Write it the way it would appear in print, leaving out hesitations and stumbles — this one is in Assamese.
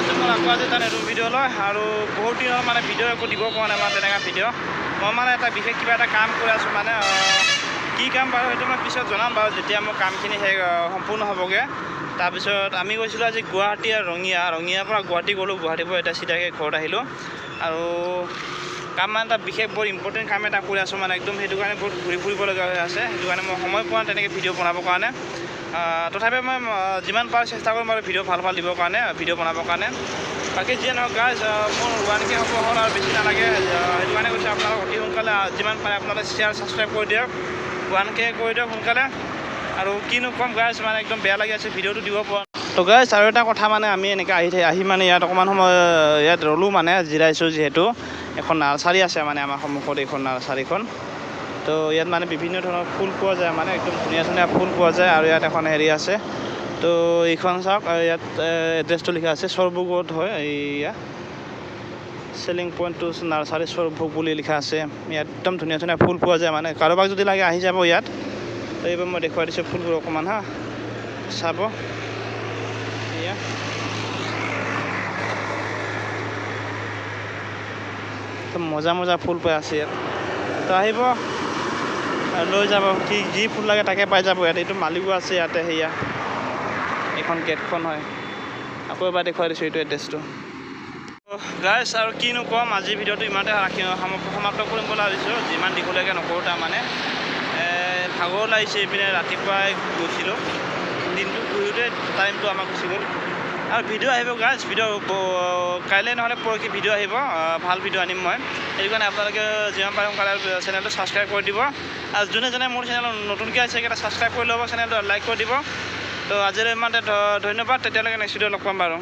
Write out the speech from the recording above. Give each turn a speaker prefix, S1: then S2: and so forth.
S1: আছোঁ মই আকৌ আজি এটা নতুন ভিডিঅ' লয় আৰু বহুত দিনৰ মানে ভিডিঅ' একো দিব পৰা নাই মানে তেনেকুৱা ভিডিঅ' মই মানে এটা বিশেষ কিবা এটা কাম কৰি আছোঁ মানে কি কাম বাৰু সেইটো মই পিছত জনাম বাৰু যেতিয়া মোৰ কামখিনি সম্পূৰ্ণ হ'বগৈ। তাৰপিছত আমি গৈছিলোঁ আজি গুৱাহাটী আৰু ৰঙিয়াৰ পৰা গুৱাহাটী গ'লোঁ, গুৱাহাটীৰ পৰা এতিয়া চিধাকৈ ঘৰত আহিলোঁ আৰু কাম মানে এটা বিশেষ বৰ ইম্পৰ্টেণ্ট কাম এটা কৰি আছোঁ মানে একদম সেইটো কাৰণে বহুত ঘূৰি ফুৰিবলগীয়া হৈ আছে। সেইটো কাৰণে মই সময় পোৱা তেনেকৈ ভিডিঅ' বনাবৰ কাৰণে তথাপিও মই যিমান পাৰোঁ চেষ্টা কৰিম আৰু ভিডিঅ' ভাল দিবৰ কাৰণে ভিডিঅ' বনাবৰ কাৰণে। বাকী যিয়ে নহওক গাইজ মোৰ 1K হ'ব হ'ল আৰু বেছি নালাগে। সেইটো কাৰণে কৈছোঁ আপোনালোক অতি সোনকালে যিমান পাৰে আপোনালোকে শ্বেয়াৰ ছাবস্ক্ৰাইব কৰি দিয়ক, 1K কৰি দিয়ক সোনকালে। আৰু কিনো ক'ম গাইজ মানে একদম বেয়া লাগি আছে ভিডিঅ'টো দিব পৰা। তো গাইজ আৰু এটা কথা মানে আমি এনেকৈ আহি মানে ইয়াত অকণমান সময় ইয়াত ৰ'লোঁ মানে জিৰাইছোঁ যিহেতু এখন নাৰ্চাৰী আছে মানে আমাৰ সন্মুখত এইখন নাৰ্চাৰীখন। তো ইয়াত মানে বিভিন্ন ধৰণৰ ফুল পোৱা যায় মানে একদম ধুনীয়া ধুনীয়া ফুল পোৱা যায় আৰু ইয়াত এখন হেৰি আছে। তো এইখন চাওক ইয়াত এড্ৰেছটো লিখা আছে সৰভোগত হয়, এইয়া selling point to nursery Sorbhog বুলি লিখা আছে। ইয়াত একদম ধুনীয়া ধুনীয়া ফুল পোৱা যায় মানে কাৰোবাক যদি লাগে আহি যাব ইয়াত। তো এইবাৰ মই দেখুৱাই দিছোঁ ফুলবোৰ অকণমান চাব। এয়া মজা মজা ফুল পাই আছে ইয়াত। তো আহিব লৈ যাব, যি ফুল লাগে তাকে পাই যাব ইয়াত। এইটো মালিকো আছে ইয়াতে, সেয়া এইখন গেটখন হয়। আকৌ এবাৰ দেখুৱাই দিছোঁ এইটো এড্ৰেছটো। গাইজ আৰু কিনো ক'ম, আজিৰ ভিডিঅ'টো ইমানতে সমাপ্ত কৰিম বুলি ভাবিছোঁ। যিমান দীঘলীয়াকৈ নকৰোঁ তাৰমানে ভাগৰ লাগিছে। এইপিনে ৰাতিপুৱাই গৈছিলোঁ, দিনটো ঘূৰোঁতে টাইমটো আমাৰ গুচি গ'ল। আৰু ভিডিঅ' আহিব গাইজ, ভিডিঅ' কাইলৈ নহ'লে পৰহি ভিডিঅ' আহিব, ভাল ভিডিঅ' আনিম মই। সেইটো কাৰণে আপোনালোকে যিমান পাৰে সোনকালে চেনেলটো ছাবস্ক্ৰাইব কৰি দিব। আৰু যোনে মোৰ চেনেল নতুনকৈ আছে সেইকেইটা ছাবস্ক্ৰাইব কৰি ল'ব, চেনেলটো লাইক কৰি দিব। তো আজিলৈ ইমানতে ধন্যবাদ। তেতিয়ালৈকে নেক্সট ভিডিঅ' লগ পাম বাৰু।